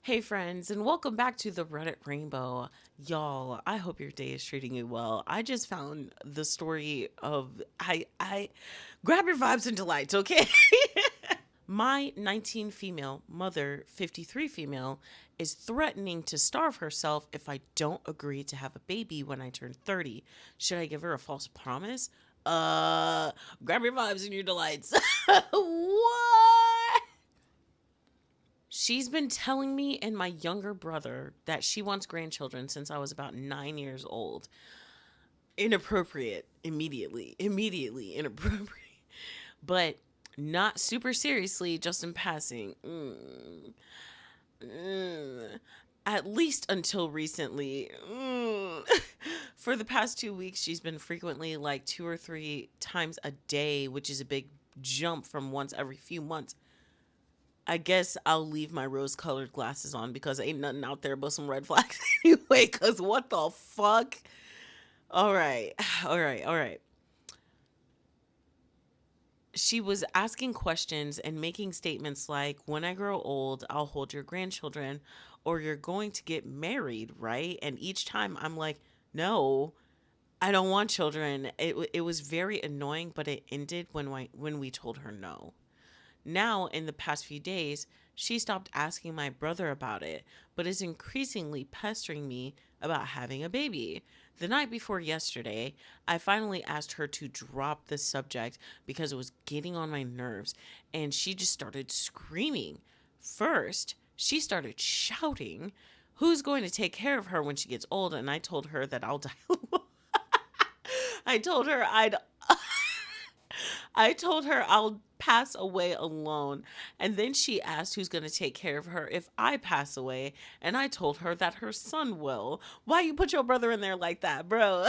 Hey friends, and welcome back to the Reddit Rainbow. Y'all, I hope your day is treating you well. I just found the story of I grab your vibes and delights, okay? My 19 female mother, 53 female, is threatening to starve herself if I don't agree to have a baby when I turn 30. Should I give her a false promise? Grab your vibes and your delights. What? She's been telling me and my younger brother that she wants grandchildren since I was about 9 years old. Inappropriate, immediately inappropriate. But not super seriously, just in passing. At least until recently. For the past 2 weeks, she's been frequently like 2 or 3 times a day, which is a big jump from once every few months. I guess I'll leave my rose colored glasses on because ain't nothing out there but some red flags anyway. Because what the fuck? All right. All right. She was asking questions and making statements like, when I grow old, I'll hold your grandchildren, or you're going to get married, right? And each time I'm like, no, I don't want children. It was very annoying, but it ended when we told her no. Now, in the past few days, she stopped asking my brother about it, but is increasingly pestering me about having a baby. The night before yesterday, I finally asked her to drop the subject because it was getting on my nerves, and she just started screaming. First, she started shouting, "Who's going to take care of her when she gets old?" And I told her that I'll die. I told her I'd I told her I'll pass away alone. And then she asked who's going to take care of her if I pass away. And I told her that her son will. Why you put your brother in there like that, bro?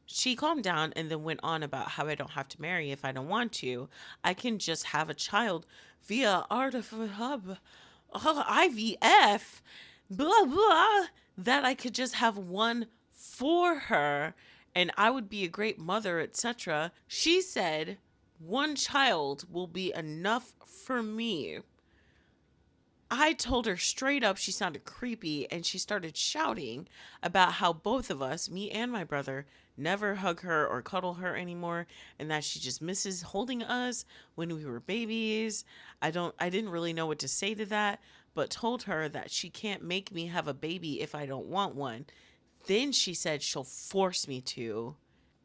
She calmed down and then went on about how I don't have to marry if I don't want to. I can just have a child via IVF. Blah, blah. That I could just have one for her and I would be a great mother, etc. She said, one child will be enough for me. I told her straight up she sounded creepy and she started shouting about how both of us, me and my brother, never hug her or cuddle her anymore and that she just misses holding us when we were babies. I didn't really know what to say to that, but told her that she can't make me have a baby if I don't want one. Then she said she'll force me to.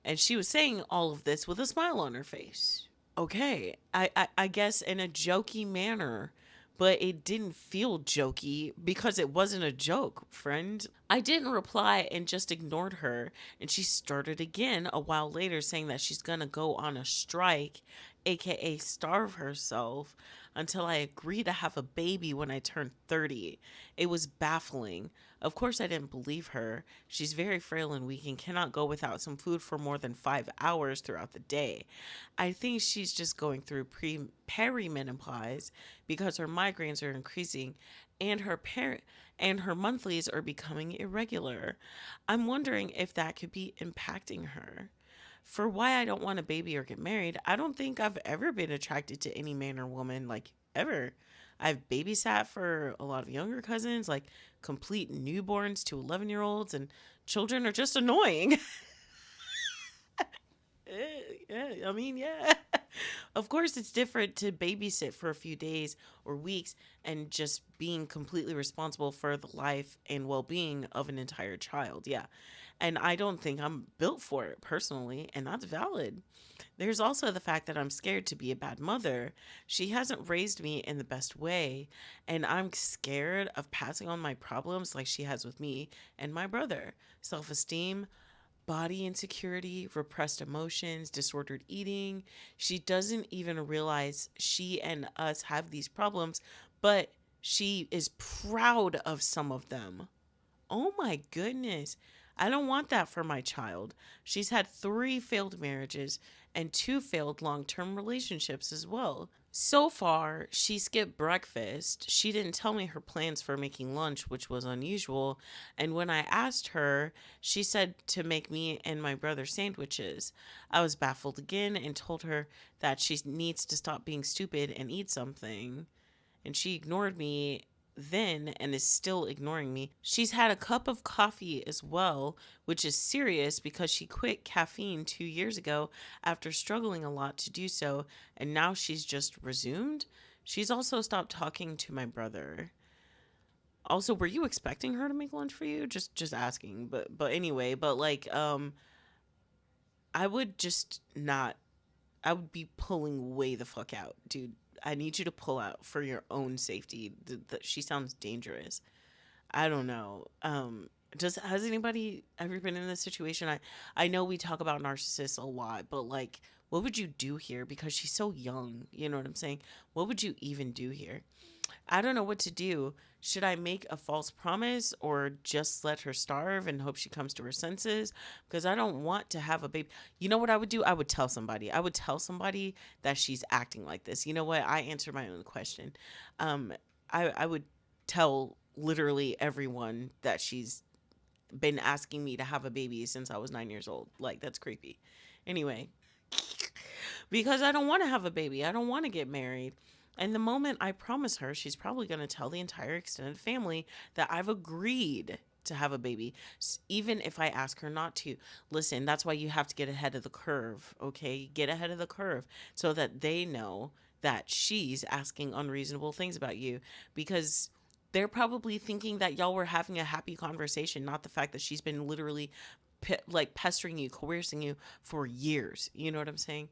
And she was saying all of this with a smile on her face. Okay, I guess in a jokey manner, but it didn't feel jokey because it wasn't a joke, friend. I didn't reply and just ignored her, and she started again a while later saying that she's gonna go on a strike, aka starve herself, until I agree to have a baby when I turn 30. It was baffling. Of course, I didn't believe her. She's very frail and weak and cannot go without some food for more than 5 hours throughout the day. I think she's just going through perimenopause because her migraines are increasing and her monthlies are becoming irregular. I'm wondering if that could be impacting her. For why I don't want a baby or get married, I don't think I've ever been attracted to any man or woman, like ever. I've babysat for a lot of younger cousins, like complete newborns to 11-year-olds, and children are just annoying. Yeah, I mean, yeah. Of course, it's different to babysit for a few days or weeks and just being completely responsible for the life and well being of an entire child. Yeah. And I don't think I'm built for it personally, and that's valid. There's also the fact that I'm scared to be a bad mother. She hasn't raised me in the best way, and I'm scared of passing on my problems like she has with me and my brother. Self esteem, body insecurity, repressed emotions, disordered eating. She doesn't even realize she and us have these problems, but she is proud of some of them. Oh my goodness. I don't want that for my child. She's had 3 failed marriages and 2 failed long term relationships as well. So far, she skipped breakfast. She didn't tell me her plans for making lunch, which was unusual. And when I asked her, she said to make me and my brother sandwiches. I was baffled again and told her that she needs to stop being stupid and eat something. And she ignored me then and is still ignoring me. She's had a cup of coffee as well, which is serious because she quit caffeine 2 years ago after struggling a lot to do so, and now she's just resumed. She's also stopped talking to my brother. Also, were you expecting her to make lunch for you? Just asking. But anyway, but like I would just not, I would be pulling way the fuck out, dude. I need you to pull out for your own safety. She sounds dangerous. I don't know. Does has anybody ever been in this situation? I know we talk about narcissists a lot, but like, what would you do here? Because she's so young. You know what I'm saying? What would you even do here? I don't know what to do. Should I make a false promise or just let her starve and hope she comes to her senses? Because I don't want to have a baby. You know what I would do? I would tell somebody. I would tell somebody that she's acting like this. You know what? I answered my own question. Um, I would tell literally everyone that she's been asking me to have a baby since I was 9 years old. Like, that's creepy. Anyway, because I don't want to have a baby. I don't want to get married. And the moment I promise her, she's probably going to tell the entire extended family that I've agreed to have a baby, even if I ask her not to. Listen, that's why you have to get ahead of the curve, okay? Get ahead of the curve so that they know that she's asking unreasonable things about you because they're probably thinking that y'all were having a happy conversation, not the fact that she's been literally like pestering you, coercing you for years. You know what I'm saying?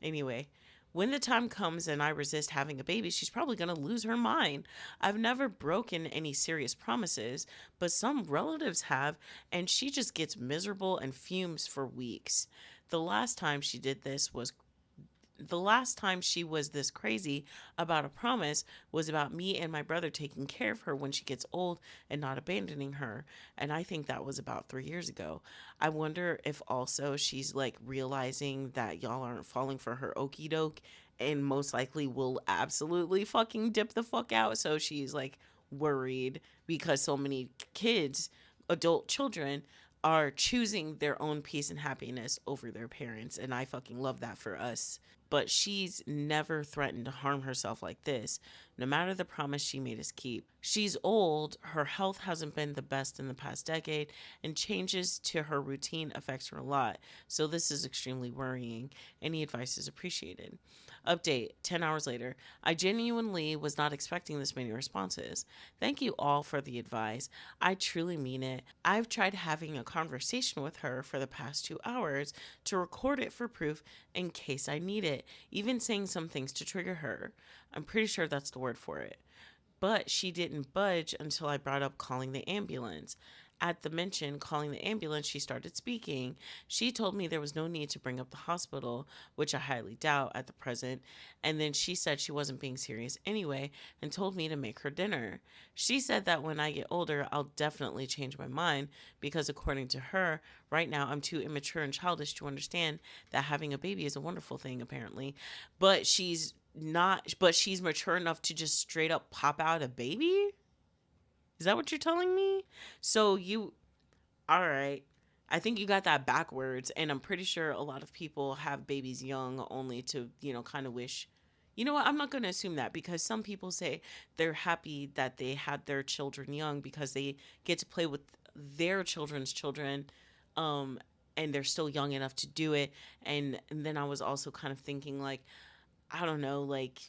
Anyway, when the time comes and I resist having a baby, she's probably going to lose her mind. I've never broken any serious promises, but some relatives have, and she just gets miserable and fumes for weeks. The last time she did this was the last time she was this crazy about a promise was about me and my brother taking care of her when she gets old and not abandoning her. And I think that was about 3 years ago. I wonder if also she's like realizing that y'all aren't falling for her okey doke and most likely will absolutely fucking dip the fuck out. So she's like worried because so many kids, adult children, are choosing their own peace and happiness over their parents. And I fucking love that for us. But she's never threatened to harm herself like this, no matter the promise she made us keep. She's old, her health hasn't been the best in the past decade, and changes to her routine affects her a lot. So this is extremely worrying. Any advice is appreciated. Update 10 hours later. I genuinely was not expecting this many responses. Thank you all for the advice. I truly mean it. I've tried having a conversation with her for the past 2 hours to record it for proof in case I need it, even saying some things to trigger her. I'm pretty sure that's the word for it. But she didn't budge until I brought up calling the ambulance. At the mention calling the ambulance, she started speaking. She told me there was no need to bring up the hospital, which I highly doubt at the present, and then she said she wasn't being serious anyway and told me to make her dinner. She said that when I get older, I'll definitely change my mind because, according to her, right now I'm too immature and childish to understand that having a baby is a wonderful thing, apparently. But she's mature enough to just straight up pop out a baby? Is that what you're telling me? So you, all right. I think you got that backwards. And I'm pretty sure a lot of people have babies young only to, kind of wish. You know what? I'm not going to assume that because some people say they're happy that they had their children young because they get to play with their children's children. Um, and they're still young enough to do it. And then I was also kind of thinking, like, I don't know, like,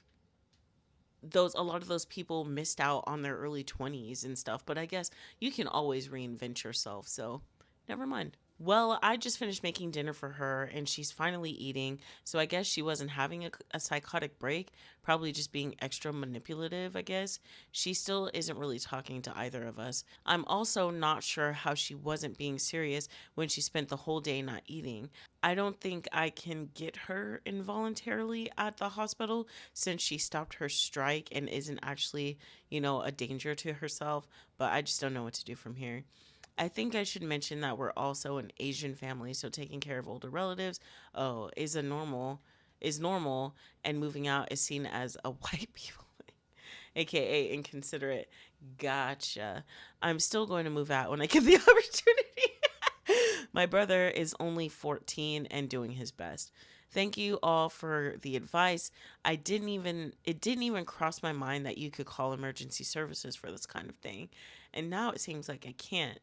a lot of those people missed out on their early 20s and stuff, but I guess you can always reinvent yourself, so never mind. Well, I just finished making dinner for her and she's finally eating. So I guess she wasn't having a psychotic break, probably just being extra manipulative, I guess. She still isn't really talking to either of us. I'm also not sure how she wasn't being serious when she spent the whole day not eating. I don't think I can get her involuntarily at the hospital since she stopped her strike and isn't actually, a danger to herself, but I just don't know what to do from here. I think I should mention that we're also an Asian family, so taking care of older relatives, is normal, and moving out is seen as a white people, aka inconsiderate. Gotcha. I'm still going to move out when I get the opportunity. My brother is only 14 and doing his best. Thank you all for the advice. It didn't even cross my mind that you could call emergency services for this kind of thing. And now it seems like I can't.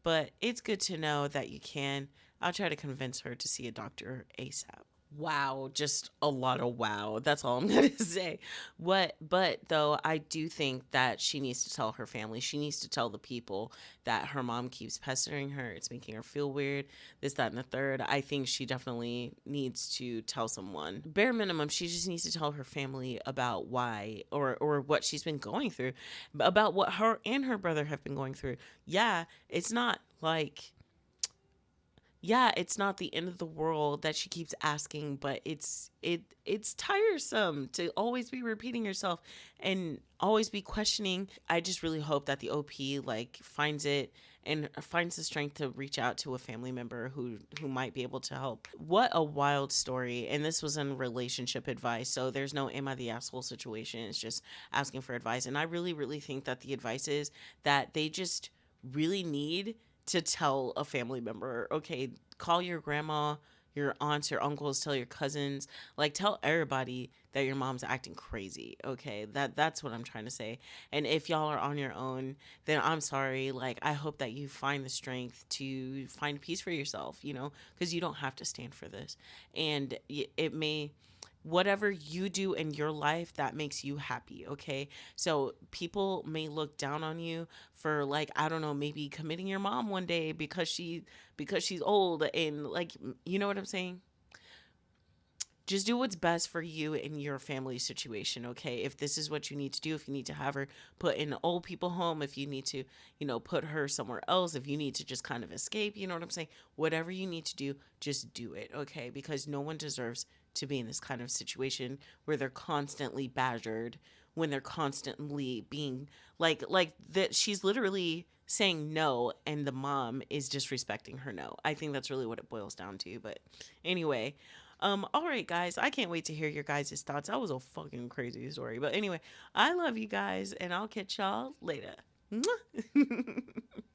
But it's good to know that you can. I'll try to convince her to see a doctor ASAP. Wow, just a lot of wow. That's all I'm going to say. But though I do think that she needs to tell her family. She needs to tell the people that her mom keeps pestering her. It's making her feel weird. This, that, and the third. I think she definitely needs to tell someone. Bare minimum, she just needs to tell her family about why or what she's been going through, about what her and her brother have been going through. Yeah, it's not like it's not the end of the world that she keeps asking, but it's tiresome to always be repeating yourself and always be questioning. I just really hope that the OP like finds it and finds the strength to reach out to a family member who might be able to help. What a wild story. And this was in relationship advice, so there's no am I the asshole situation. It's just asking for advice. And I really think that the advice is that they just really need to tell a family member, okay, call your grandma, your aunts, your uncles, tell your cousins, like tell everybody that your mom's acting crazy, okay? That's what I'm trying to say. And if y'all are on your own, then I'm sorry. Like I hope that you find the strength to find peace for yourself, because you don't have to stand for this. And it may whatever you do in your life that makes you happy, okay? So people may look down on you for like, I don't know, maybe committing your mom one day because she's old and like, you know what I'm saying? Just do what's best for you and your family situation, okay? If this is what you need to do, if you need to have her put in an old people home, if you need to, put her somewhere else, if you need to just kind of escape, you know what I'm saying? Whatever you need to do, just do it, okay? Because no one deserves to be in this kind of situation where they're constantly badgered, when they're constantly being like that she's literally saying no and the mom is disrespecting her no. I think that's really what it boils down to. But anyway, all right, guys, I can't wait to hear your guys' thoughts. That was a fucking crazy story. But anyway, I love you guys, and I'll catch y'all later. Mwah.